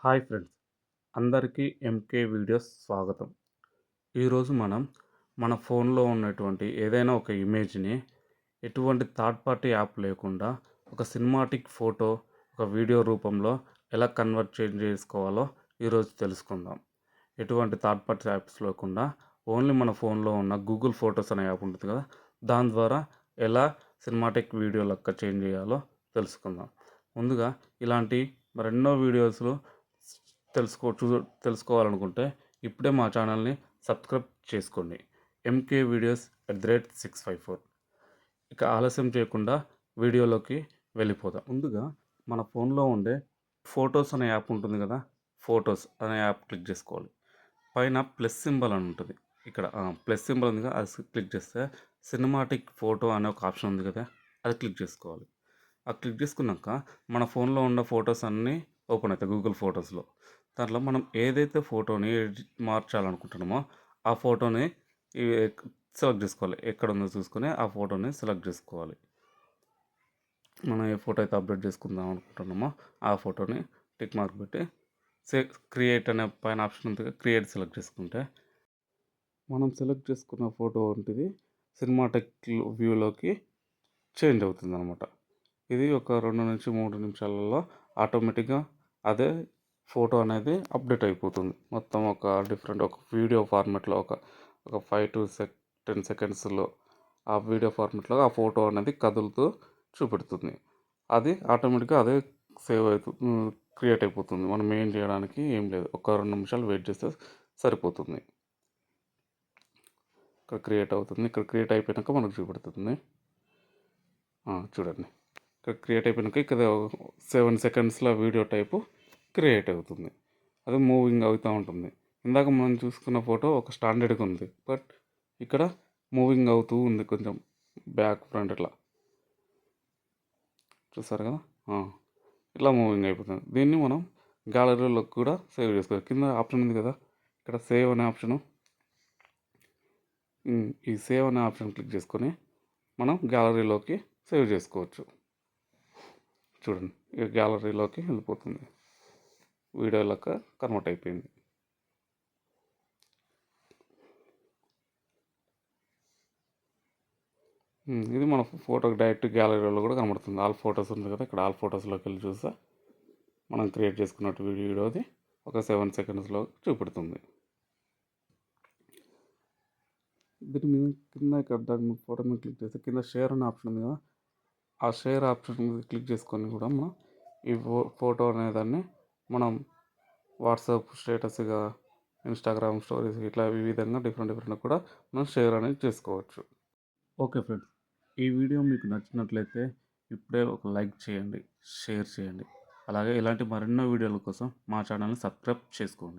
Hi friends, అందరికీ MK videos స్వాగతం. ఈరోజు మనం మన ఫోన్లో ఉన్నటువంటి ఏదైనా ఒక ఇమేజ్ని ఎటువంటి థర్డ్ పార్టీ యాప్ లేకుండా ఒక సినిమాటిక్ ఫోటో, ఒక వీడియో రూపంలో ఎలా చేంజ్ చేసుకోవాలో ఈరోజు తెలుసుకుందాం. ఎటువంటి థర్డ్ పార్టీ యాప్స్ లేకుండా ఓన్లీ మన ఫోన్లో ఉన్న గూగుల్ ఫొటోస్ అనే యాప్ ఉంటుంది కదా, దాని ద్వారా ఎలా సినిమాటిక్ వీడియో లెక్క చేంజ్ చేయాలో తెలుసుకుందాం. ముందుగా ఇలాంటి మరెన్నో వీడియోస్లు తెలుసుకోవాలనుకుంటే ఇప్పుడే మా ఛానల్ని సబ్స్క్రైబ్ చేసుకోండి. MK videos @654. ఇక ఆలస్యం చేయకుండా వీడియోలోకి వెళ్ళిపోదాం. ముందుగా మన ఫోన్లో ఉండే ఫొటోస్ అనే యాప్ ఉంటుంది కదా, ఫొటోస్ అనే యాప్ క్లిక్ చేసుకోవాలి. పైన ప్లస్ సింబల్ అని ఉంటుంది. ఇక్కడ ప్లస్ సింబల్ ఉంది కదా, అది క్లిక్ చేస్తే సినిమాటిక్ ఫోటో అనే ఒక ఆప్షన్ ఉంది కదా, అది క్లిక్ చేసుకోవాలి. అది క్లిక్ చేసుకున్నాక మన ఫోన్లో ఉన్న ఫొటోస్ అన్నీ ఓపెన్ అవుతాయి గూగుల్ ఫొటోస్లో. దాంట్లో మనం ఏదైతే ఫోటోని మార్చాలనుకుంటున్నామో ఆ ఫోటోని సెలెక్ట్ చేసుకోవాలి. ఎక్కడ ఉందో చూసుకొని ఆ ఫోటోని సెలెక్ట్ చేసుకోవాలి. మనం ఏ ఫోటో అయితే అప్డేట్ చేసుకుందాం అనుకుంటున్నామో ఆ ఫోటోని టిక్ మార్క్ పెట్టి క్రియేట్ అనే పైన ఆప్షన్ ఉంటుంది, క్రియేట్ సెలెక్ట్ చేసుకుంటే మనం సెలెక్ట్ చేసుకున్న ఫోటో వంటిది సినిమాటిక్ వ్యూలోకి చేంజ్ అవుతుంది అనమాట. ఇది ఒక 2-3 నిమిషాలలో ఆటోమేటిక్గా అదే ఫోటో అనేది అప్డేట్ అయిపోతుంది. మొత్తం ఒక వీడియో ఫార్మాట్లో ఒక 5 to 10 సెకండ్స్లో ఆ వీడియో ఫార్మాట్లో ఆ ఫోటో అనేది కదులుతూ చూపెడుతుంది. అది ఆటోమేటిక్గా అదే సేవ్ అవుతుంది, క్రియేట్ అయిపోతుంది. మనం ఏం చేయడానికి ఏం లేదు, ఒక 2 నిమిషాలు వెయిట్ చేస్తే సరిపోతుంది. ఇక్కడ క్రియేట్ అవుతుంది. ఇక్కడ క్రియేట్ అయిపోయాక మనకు చూపెడుతుంది. చూడండి, ఇక్కడ క్రియేట్ అయిపోయాక ఇక్కడ 7 సెకండ్స్లో వీడియో టైపు క్రియేట్ అవుతుంది. అది మూవింగ్ అవుతూ ఉంటుంది. ఇందాక మనం చూసుకున్న ఫోటో ఒక స్టాండర్డ్గా ఉంది, బట్ ఇక్కడ మూవింగ్ అవుతూ ఉంది, కొంచెం బ్యాక్ ఫ్రంట్ ఇట్లా చూసారు కదా, ఇట్లా మూవింగ్ అయిపోతుంది. దీన్ని మనం గ్యాలరీలో కూడా సేవ్ చేసుకోవచ్చు. కింద ఆప్షన్ ఉంది కదా, ఇక్కడ సేవ్ అనే ఆప్షను, ఈ సేవ్ అనే ఆప్షన్ క్లిక్ చేసుకొని మనం గ్యాలరీలోకి సేవ్ చేసుకోవచ్చు. చూడండి, ఇక గ్యాలరీలోకి వెళ్ళిపోతుంది, వీడియో లెక్క కన్వర్ట్ అయిపోయింది. ఇది మన ఫోటో డైరెక్ట్ గ్యాలరీలో కూడా కనబడుతుంది. ఆల్ ఫొటోస్ ఉంది కదా, ఇక్కడ ఆల్ ఫొటోస్లోకి వెళ్ళి చూస్తే మనం క్రియేట్ చేసుకున్నట్టు వీడియోది ఒక 7 సెకండ్స్లో చూపెడుతుంది. దీని మీద కింద ఇక్కడ దాని ఫోటో మీద క్లిక్ చేస్తే కింద షేర్ అనే ఆప్షన్ ఉంది కదా, ఆ షేర్ ఆప్షన్ మీద క్లిక్ చేసుకొని కూడా మనం ఈ ఫోటో అనేదాన్ని మనం వాట్సాప్ స్టేటస్గా, ఇన్స్టాగ్రామ్ స్టోరీస్ ఇట్లా ఈ విధంగా డిఫరెంట్ కూడా మనం షేర్ అనేది చేసుకోవచ్చు. ఓకే ఫ్రెండ్స్, ఈ వీడియో మీకు నచ్చినట్లయితే ఇప్పుడే ఒక లైక్ చేయండి, షేర్ చేయండి. అలాగే ఇలాంటి మరెన్నో వీడియోల కోసం మా ఛానల్ని సబ్స్క్రైబ్ చేసుకోండి.